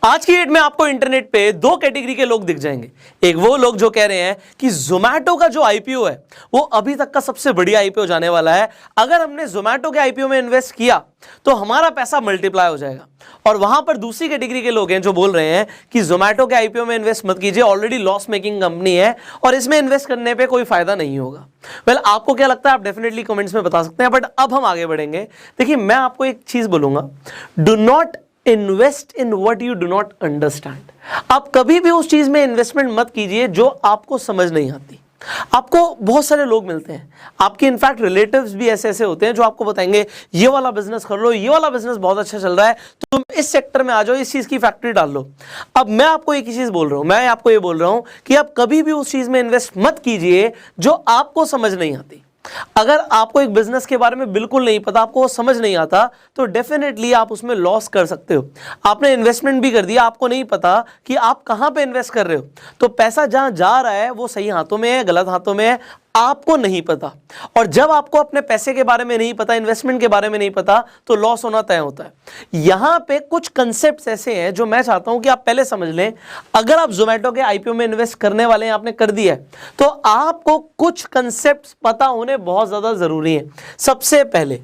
आज की डेट में आपको इंटरनेट पे दो कैटेगरी के लोग दिख जाएंगे। एक वो लोग जो कह रहे हैं कि जोमैटो का जो आईपीओ है वो अभी तक का सबसे बढ़िया आईपीओ जाने वाला है, अगर हमने जोमैटो के आईपीओ में इन्वेस्ट किया तो हमारा पैसा मल्टीप्लाई हो जाएगा। और वहां पर दूसरी कैटेगरी के लोग हैं जो बोल रहे हैं कि जोमैटो के आईपीओ में इन्वेस्ट मत कीजिए, ऑलरेडी लॉस मेकिंग कंपनी है और इसमें इन्वेस्ट करने पे कोई फायदा नहीं होगा। वेल, आपको क्या लगता है आप डेफिनेटली कमेंट्स में बता सकते हैं, बट अब हम आगे बढ़ेंगे। देखिए, मैं आपको एक चीज बोलूंगा, do not invest in what you do not understand. आप कभी भी उस चीज में इन्वेस्टमेंट मत कीजिए जो आपको समझ नहीं आती। आपको बहुत सारे लोग मिलते हैं, आपके इनफैक्ट रिलेटिव्स भी ऐसे ऐसे होते हैं जो आपको बताएंगे ये वाला बिजनेस कर लो, ये वाला बिजनेस बहुत अच्छा चल रहा है, तुम इस सेक्टर में आ जाओ, इस चीज की फैक्ट्री डाल लो। अब मैं आपको एक ही चीज बोल रहा हूं, मैं आपको ये बोल रहा हूं कि आप कभी भी उस चीज में इन्वेस्ट मत कीजिए जो आपको समझ नहीं आती। अगर आपको एक बिजनेस के बारे में बिल्कुल नहीं पता, आपको वो समझ नहीं आता, तो डेफिनेटली आप उसमें लॉस कर सकते हो। आपने इन्वेस्टमेंट भी कर दिया, आपको नहीं पता कि आप कहां पे इन्वेस्ट कर रहे हो, तो पैसा जहां जा रहा है वो सही हाथों में है, गलत हाथों में है, आपको नहीं पता। और जब आपको अपने पैसे के बारे में नहीं पता, इन्वेस्टमेंट के बारे में नहीं पता, तो लॉस होना तय होता है। यहां पे कुछ कंसेप्ट्स ऐसे हैं जो मैं चाहता हूं कि आप पहले समझ लें। अगर आप जोमैटो के आईपीओ में इन्वेस्ट करने वाले हैं, आपने कर दिया है, तो आपको कुछ कंसेप्ट्स पता होने बहुत ज्यादा जरूरी है। सबसे पहले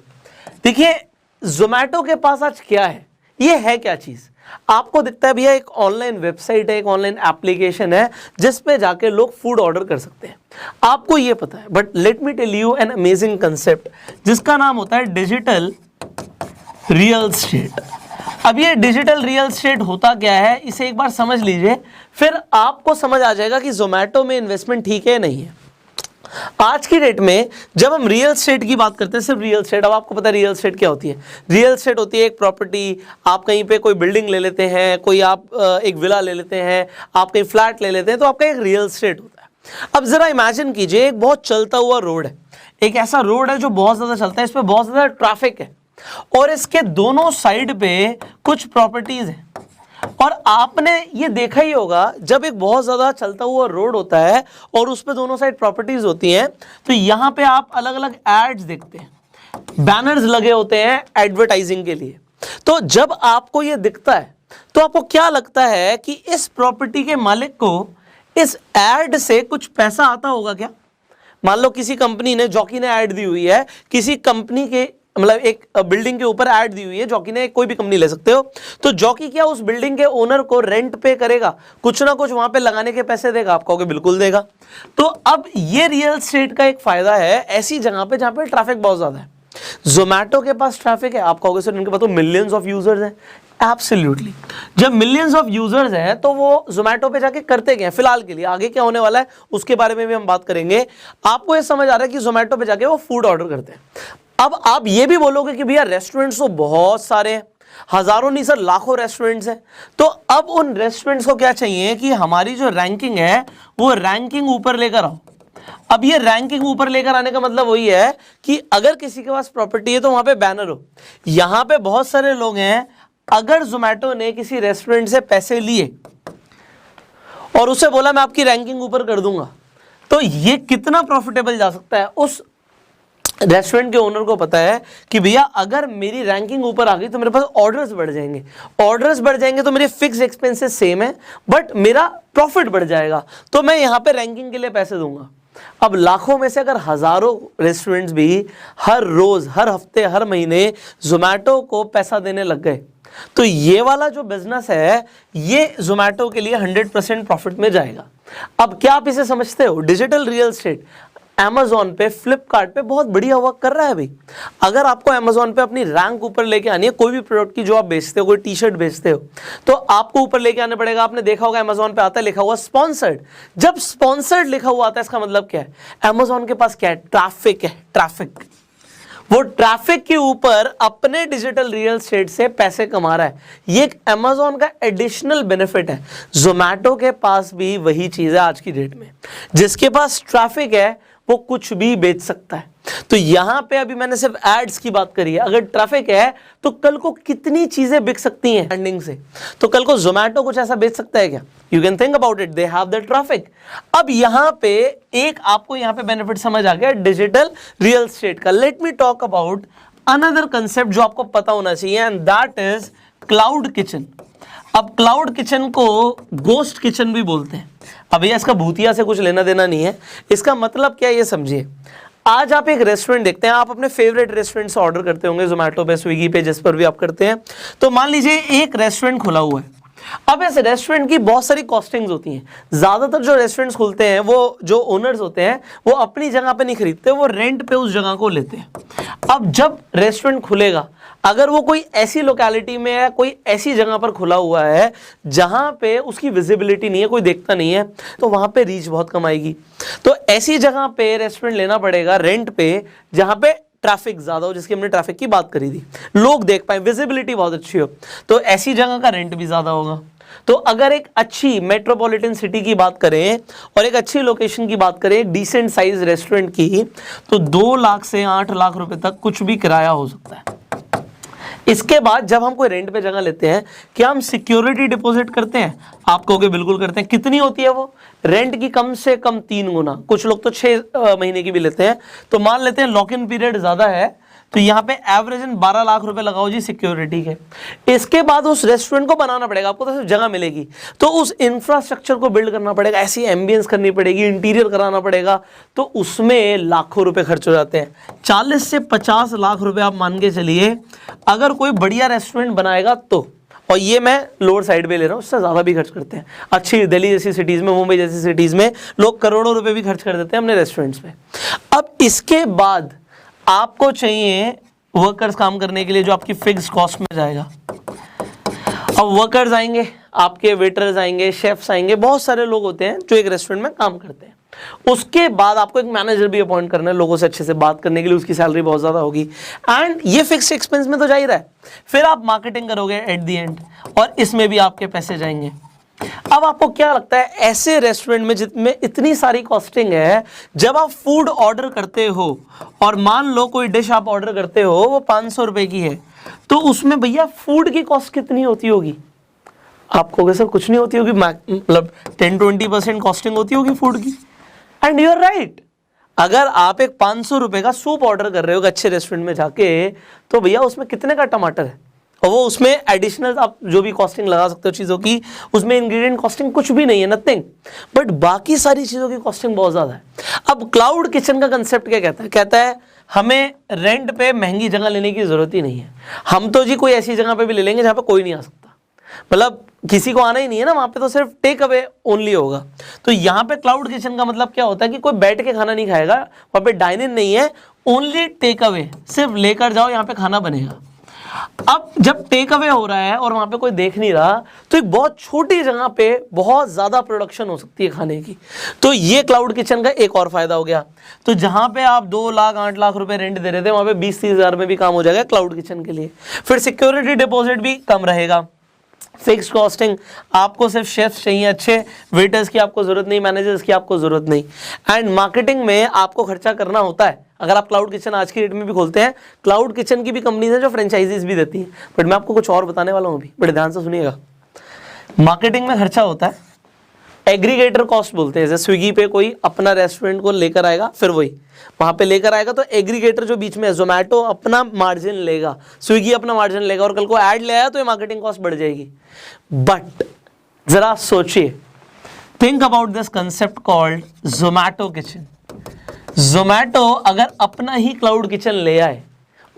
देखिए, जोमैटो के पास आज क्या है, ये है क्या चीज। आपको दिखता है भैया एक ऑनलाइन वेबसाइट है, एक ऑनलाइन एप्लीकेशन है जिस पे जाके लोग फूड ऑर्डर कर सकते हैं, आपको ये पता है। But let me tell you an amazing concept जिसका नाम होता है डिजिटल रियल एस्टेट। अब ये डिजिटल रियल एस्टेट होता क्या है, इसे एक बार समझ लीजिए, फिर आपको समझ आ जाएगा कि जोमैटो में इन्वेस्टमेंट ठीक है नहीं है। आज की डेट में जब हम रियल एस्टेट की बात करते हैं, सिर्फ रियल एस्टेट, अब आपको पता है रियल एस्टेट क्या होती है। रियल एस्टेट होती है एक प्रॉपर्टी, आप कहीं पे कोई बिल्डिंग ले लेते हैं, कोई आप एक विला ले लेते हैं, आप कहीं फ्लैट ले लेते हैं, तो आपका एक रियल एस्टेट होता है। अब जरा इमेजिन कीजिए, एक बहुत चलता हुआ रोड है, एक ऐसा रोड है जो बहुत ज्यादा चलता है, इस पर बहुत ज्यादा ट्रैफिक है और इसके दोनों साइड पे कुछ प्रॉपर्टीज है। और आपने ये देखा ही होगा, जब एक बहुत ज्यादा चलता हुआ रोड होता है और उस पे दोनों साइड प्रॉपर्टीज होती हैं, तो यहां पे आप अलग अलग एड्स देखते हैं, बैनर्स लगे होते हैं एडवर्टाइजिंग के लिए। तो जब आपको ये दिखता है तो आपको क्या लगता है कि इस प्रॉपर्टी के मालिक को इस एड से कुछ पैसा आता होगा क्या। मान लो किसी कंपनी ने, जॉकी ने ऐड दी हुई है, किसी कंपनी के मतलब एक बिल्डिंग के ऊपर ऐड दी हुई है, जॉकी ने, कोई भी कंपनी ले सकते हो, तो जॉकी क्या उस बिल्डिंग के ओनर को रेंट पे करेगा, कुछ ना कुछ वहां पे लगाने के पैसे देगा, आप कहोगे बिल्कुल देगा। तो अब ये रियल एस्टेट का एक फायदा है ऐसी जगह पे जहां पे ट्रैफिक बहुत ज्यादा है। जोमैटो के पास ट्रैफिक है, आप कहोगे सर उनके पास तो मिलियंस ऑफ यूजर्स हैं। एब्सोल्युटली, जब मिलियंस ऑफ यूजर्स हैं तो वो जोमैटो पे जाके करते क्या है, फिलहाल के लिए, आगे क्या होने वाला है उसके बारे में भी हम बात करेंगे। आपको ये समझ आ रहा है कि जोमैटो पे जाके वो फूड ऑर्डर करते हैं। अब आप ये भी बोलोगे कि भैया रेस्टोरेंट्स तो बहुत सारे हैं, हजारों नहीं सर लाखों रेस्टोरेंट्स हैं, तो अब उन रेस्टोरेंट्स को क्या चाहिए कि हमारी जो रैंकिंग है वो रैंकिंग ऊपर लेकर आओ। अब ये रैंकिंग ऊपर लेकर आने का मतलब वही है कि अगर किसी के पास प्रॉपर्टी है तो वहां पे बैनर हो, यहां पे बहुत सारे लोग हैं, अगर जोमैटो ने किसी रेस्टोरेंट से पैसे लिए और उसे बोला मैं आपकी रैंकिंग ऊपर कर दूंगा, तो ये कितना प्रॉफिटेबल जा सकता है। उस रेस्टोरेंट के ओनर को पता है कि भैया अगर मेरी रैंकिंग ऊपर आ गई तो मेरे पास ऑर्डर्स बढ़ जाएंगे, ऑर्डर्स बढ़ जाएंगे तो मेरे फिक्स एक्सपेंसेस सेम है बट मेरा प्रॉफिट बढ़ जाएगा, तो मैं यहां पे रैंकिंग के लिए पैसे दूंगा। अब लाखों में से अगर हजारों रेस्टोरेंट्स भी हर रोज, हर हफ्ते, हर महीने जोमैटो को पैसा देने लग गए, तो ये वाला जो बिजनेस है ये जोमैटो के लिए 100% प्रॉफिट में जाएगा। अब क्या आप इसे समझते हो, डिजिटल रियल एस्टेट Amazon पे, फ्लिपकार्ट पे बहुत बढ़िया वर्क कर रहा है भाई। अगर आपको Amazon पे अपनी रैंक ऊपर लेके आनी है, कोई भी प्रोडक्ट की जो आप बेचते हो, कोई टी शर्ट बेचते हो, तो आपको ऊपर लेके आने पड़ेगा। आपने देखा होगा Amazon पे आता है लिखा हुआ स्पॉन्सर्ड। जब स्पॉन्सर्ड लिखा हुआ आता है इसका मतलब क्या है, Amazon के पास क्या है, ट्रैफिक है, ट्रैफिक। वो ट्रैफिक के ऊपर अपने डिजिटल रियल एस्टेट से पैसे कमा रहा है, ये एक Amazon का एडिशनल बेनिफिट है। जोमैटो के पास भी वही चीज है आज की डेट में, जिसके पास ट्रैफिक है वो कुछ भी बेच सकता है। तो यहां पे अभी मैंने सिर्फ एड्स की बात करी है, अगर ट्रैफिक है तो कल को कितनी चीजें बिक सकती हैं ब्रांडिंग से। तो कल को जोमैटो कुछ ऐसा बेच सकता है क्या, you can think about it, they have the traffic. अब यहां पे एक आपको यहां पे बेनिफिट समझ आ गया डिजिटल रियल एस्टेट का। Let me talk about another concept जो आपको पता होना चाहिए, and that is cloud kitchen. अब क्लाउड किचन को गोस्ट किचन भी बोलते हैं। अब भैया इसका भूतिया से कुछ लेना देना नहीं है, इसका मतलब क्या है ये समझिए। आज आप एक रेस्टोरेंट देखते हैं, आप अपने फेवरेट रेस्टोरेंट से ऑर्डर करते होंगे, जोमेटो पे, स्विगी पे, जिस पर भी आप करते हैं। तो मान लीजिए एक रेस्टोरेंट खुला हुआ है। अब इस रेस्टोरेंट की बहुत सारी कॉस्टिंग्स होती हैं। ज़्यादातर जो रेस्टोरेंट्स खुलते हैं वो जो ओनर्स होते हैं वो अपनी जगह पे नहीं खरीदते, वो रेंट पे उस जगह को लेते हैं। अब जब रेस्टोरेंट खुलेगा, अगर वो कोई ऐसी लोकेलिटी में है, कोई ऐसी जगह पर खुला हुआ है जहां पे उसकी विजिबिलिटी नहीं है, कोई देखता नहीं है, तो वहां पे रीच बहुत कम आएगी। तो ऐसी जगह पे रेस्टोरेंट लेना पड़ेगा रेंट पे जहां पे ट्रैफिक ज्यादा हो, जिसकी हमने ट्रैफिक की बात करी थी, लोग देख पाए, विजिबिलिटी बहुत अच्छी हो, तो ऐसी जगह का रेंट भी ज्यादा होगा। तो अगर एक अच्छी मेट्रोपॉलिटन सिटी की बात करें और एक अच्छी लोकेशन की बात करें, डिसेंट साइज रेस्टोरेंट की, तो 2 लाख से 8 लाख रुपए तक कुछ भी किराया हो सकता है। इसके बाद जब हम कोई रेंट पे जगह लेते हैं, क्या हम सिक्योरिटी डिपॉजिट करते हैं? आप कहोगे बिल्कुल करते हैं। कितनी होती है वो? रेंट की कम से कम 3 गुना, कुछ लोग तो 6 महीने की भी लेते हैं। तो मान लेते हैं लॉक इन पीरियड ज्यादा है, तो यहाँ पे एवरेजन 12 लाख रुपए लगाओ जी सिक्योरिटी के। इसके बाद उस रेस्टोरेंट को बनाना पड़ेगा, आपको तो सिर्फ जगह मिलेगी, तो उस इंफ्रास्ट्रक्चर को बिल्ड करना पड़ेगा, ऐसी एम्बियंस करनी पड़ेगी, इंटीरियर कराना पड़ेगा, तो उसमें लाखों रुपए खर्च हो जाते हैं। 40 से 50 लाख रुपए आप मान के चलिए अगर कोई बढ़िया रेस्टोरेंट बनाएगा तो। और ये मैं लोअर साइड पे ले रहा हूँ, उससे ज़्यादा भी खर्च करते हैं। अच्छी दिल्ली जैसी सिटीज़ में, मुंबई जैसी सिटीज़ में लोग करोड़ों रुपए भी खर्च कर देते हैं अपने रेस्टोरेंट्स पे। अब इसके बाद आपको चाहिए वर्कर्स काम करने के लिए, जो आपकी फिक्स कॉस्ट में जाएगा। अब वर्कर्स आएंगे, आपके वेटर्स आएंगे, शेफ्स आएंगे, बहुत सारे लोग होते हैं जो एक रेस्टोरेंट में काम करते हैं। उसके बाद आपको एक मैनेजर भी अपॉइंट करना है, लोगों से अच्छे से बात करने के लिए, उसकी सैलरी बहुत ज़्यादा होगी, एंड ये फिक्स्ड एक्सपेंस में तो जा ही रहा है। फिर आप मार्केटिंग करोगे एट द एंड, और इसमें भी आपके पैसे जाएंगे। अब आपको क्या लगता है ऐसे रेस्टोरेंट में जिसमें इतनी सारी कॉस्टिंग है, जब आप फूड ऑर्डर करते हो और मान लो कोई डिश आप ऑर्डर करते हो वो 500 रुपए की है, तो उसमें भैया फूड की कॉस्ट कितनी होती होगी? आप कहोगे सर कुछ नहीं होती होगी, मतलब 10-20% कॉस्टिंग होती होगी फूड की। And you are right. अगर आप एक 500 रुपए का सूप ऑर्डर कर रहे हो अच्छे रेस्टोरेंट में जाके, तो भैया उसमें कितने का टमाटर है, और वो उसमें एडिशनल आप जो भी कॉस्टिंग लगा सकते हो चीज़ों की, उसमें इंग्रेडिएंट कॉस्टिंग कुछ भी नहीं है, नथिंग, बट बाकी सारी चीज़ों की कॉस्टिंग बहुत ज़्यादा है। अब क्लाउड किचन का कंसेप्ट क्या कहता है? कहता है हमें रेंट पे महंगी जगह लेने की ज़रूरत ही नहीं है, हम तो जी कोई ऐसी जगह पे भी ले लेंगे जहाँ पे कोई नहीं आ सकता, मतलब किसी को आना ही नहीं है ना वहाँ पे, तो सिर्फ टेक अवे ओनली होगा। तो यहाँ पे क्लाउड किचन का मतलब क्या होता है कि कोई बैठ के खाना नहीं खाएगा, वहाँ पे डाइन इन नहीं है, ओनली टेक अवे, सिर्फ लेकर जाओ, यहाँ पे खाना बनेगा। अब जब टेक अवे हो रहा है और वहां पे कोई देख नहीं रहा, तो एक बहुत छोटी जगह पे बहुत ज्यादा प्रोडक्शन हो सकती है खाने की। तो ये क्लाउड किचन का एक और फायदा हो गया। तो जहां पे आप 2 लाख 8 लाख रुपए रेंट दे रहे थे, वहां पे 20-30 हजार में भी काम हो जाएगा क्लाउड किचन के लिए। फिर सिक्योरिटी डिपॉजिट भी कम रहेगा, फिक्स कॉस्टिंग, आपको सिर्फ शेफ्स चाहिए अच्छे, वेटर्स की आपको जरूरत नहीं, मैनेजर्स की आपको जरूरत नहीं, एंड मार्केटिंग में आपको खर्चा करना होता है। अगर आप क्लाउड किचन आज की डेट में भी खोलते हैं, क्लाउड किचन की भी कंपनीज हैं जो फ्रेंचाइजीज भी देती हैं, बट मैं आपको कुछ और बताने वाला हूँ अभी, बड़े ध्यान से सुनिएगा। मार्केटिंग में खर्चा होता है, एग्रीगेटर कॉस्ट बोलते हैं। जैसे स्विगी पे कोई अपना रेस्टोरेंट को लेकर आएगा, फिर वही वहां पे लेकर आएगा, तो एग्रीगेटर जो बीच में है, जोमेटो अपना मार्जिन लेगा, स्विगी अपना मार्जिन लेगा, और कल को ऐड ले आया तो ये मार्केटिंग कॉस्ट बढ़ जाएगी। बट जरा सोचिए, think about this concept called Zomato kitchen. Zomato अगर अपना ही क्लाउड किचन ले आए,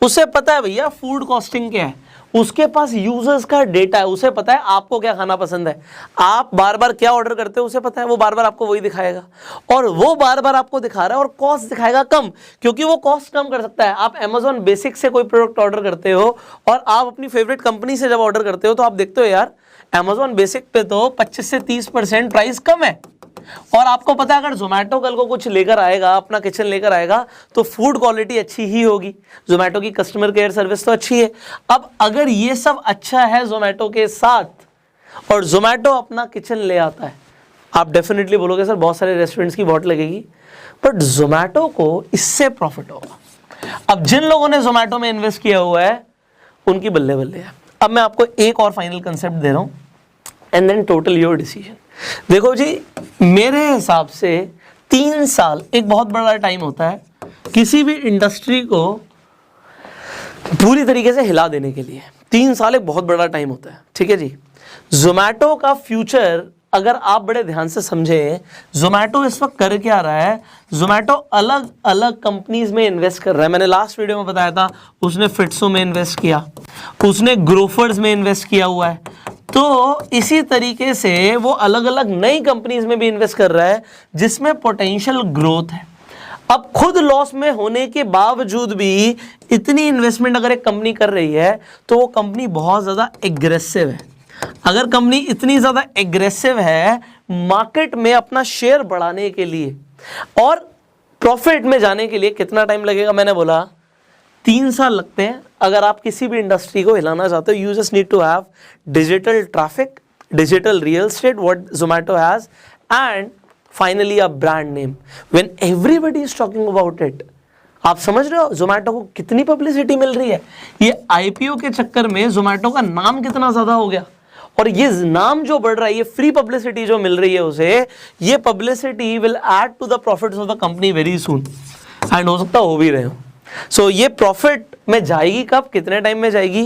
उसे पता है भैया फूड कॉस्टिंग क्या है, उसके पास यूजर्स का डेटा है, उसे पता है आपको क्या खाना पसंद है, आप बार बार क्या ऑर्डर करते हो उसे पता है, वो बार बार आपको वही दिखाएगा, और वो बार बार आपको दिखा रहा है, और कॉस्ट दिखाएगा कम, क्योंकि वो कॉस्ट कम कर सकता है। आप Amazon बेसिक से कोई प्रोडक्ट ऑर्डर करते हो और आप अपनी फेवरेट कंपनी से जब ऑर्डर करते हो, तो आप देखते हो यार Amazon बेसिक पे तो 25 से 30% प्राइस कम है, और आपको पता है अगर जोमेटो कल को कुछ लेकर आएगा, अपना किचन लेकर आएगा, तो फूड क्वालिटी अच्छी ही होगी, जोमेटो की कस्टमर केयर सर्विस तो अच्छी है। अब अगर ये सब अच्छा है जोमेटो के साथ, और जोमेटो अपना किचन ले आता है, आप डेफिनेटली बोलोगे सर बहुत सारे रेस्टोरेंट्स की वॉट लगेगी, बट जोमेटो को इससे प्रॉफिट होगा। अब जिन लोगों ने जोमेटो में इन्वेस्ट किया हुआ है उनकी बल्ले बल्ले है। अब मैं आपको एक और फाइनल कंसेप्ट दे रहा हूं, and then total your decision. देखो जी, मेरे हिसाब से 3 साल एक बहुत बड़ा टाइम होता है किसी भी इंडस्ट्री को पूरी तरीके से हिला देने के लिए। 3 साल एक बहुत बड़ा टाइम होता है, ठीक है जी। जोमैटो का फ्यूचर अगर आप बड़े ध्यान से समझें, जोमैटो इस वक्त कर क्या रहा है, जोमैटो अलग अलग कंपनीज में इन्वेस्ट कर रहा है। मैंने लास्ट वीडियो में बताया था, उसने फिट्सो में इन्वेस्ट किया, उसने ग्रोफर्स में इन्वेस्ट किया हुआ है। तो इसी तरीके से वो अलग अलग नई कंपनीज में भी इन्वेस्ट कर रहा है जिसमें पोटेंशियल ग्रोथ है। अब खुद लॉस में होने के बावजूद भी इतनी इन्वेस्टमेंट अगर एक कंपनी कर रही है तो वो कंपनी बहुत ज़्यादा एग्रेसिव है। अगर कंपनी इतनी ज़्यादा एग्रेसिव है मार्केट में अपना शेयर बढ़ाने के लिए और प्रॉफिट में जाने के लिए, कितना टाइम लगेगा? मैंने बोला 3 साल लगते हैं। अगर आप किसी भी इंडस्ट्री को हिलाना चाहते हो, you just need to have digital traffic, digital real estate, what Zomato has, and finally a brand name when everybody is talking about it. आप समझ रहे हो जोमैटो को कितनी पब्लिसिटी मिल रही है? ये आईपीओ के चक्कर में जोमैटो का नाम कितना ज्यादा हो गया, और ये नाम जो बढ़ रहा है, ये फ्री पब्लिसिटी जो मिल रही है उसे, ये publicity will add to the profits of the company very soon, and हो सकता हो भी रहे हो। सो ये प्रॉफिट में जाएगी कब, कितने टाइम में जाएगी?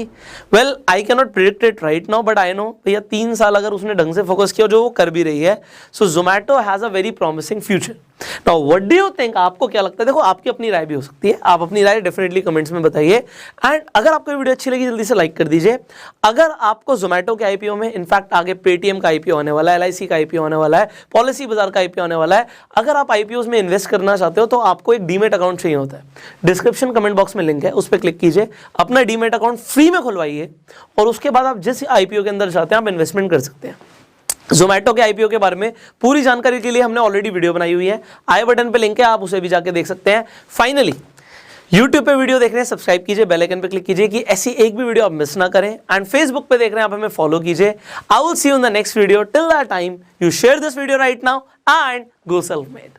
Well I can not predict it right now, but I know भैया 3 साल अगर उसने ढंग से फोकस किया, जो वो कर भी रही है, so Zomato has a very promising future. Now what do you think? आपको क्या लगता है? देखो आपकी अपनी राय भी हो सकती है, आप अपनी राय डेफिनेटली कमेंट्स में बताइए। एंड अगर आपको वीडियो अच्छी लगी जल्दी से लाइक कर दीजिए। अगर आपको जोमैटो के आईपीओ में, इनफैक्ट आगे पेटीएम का आईपीओ होने वाला है, LIC का आईपीओ होने वाला है, पॉलिसी बाजार का आईपीओ होने वाला है, अगर आप आईपीओ में इन्वेस्ट करना चाहते हो तो आपको एक डीमेट अकाउंट चाहिए होता है। डिस्क्रिप्शन कमेंट बॉक्स में लिंक है, उस पर क्लिक कीजिए, अपना डीमेट अकाउंट फ्री में खुलवाइए, और उसके बाद आप जिस आईपीओ के अंदर चाहते हैं आप इन्वेस्टमेंट कर सकते हैं। जोमैटो के आईपीओ के बारे में पूरी जानकारी के लिए हमने ऑलरेडी वीडियो बनाई हुई है, आई बटन पे लिंक है, आप उसे भी जाके देख सकते हैं। फाइनली YouTube पे वीडियो देख रहे हैं, सब्सक्राइब कीजिए, बेल आइकन पे क्लिक कीजिए कि ऐसी एक भी वीडियो आप मिस ना करें। एंड फेसबुक पे देख रहे हैं आप, हमें फॉलो कीजिए। I will see you in the next video. Till that time you share this video right now and go self made.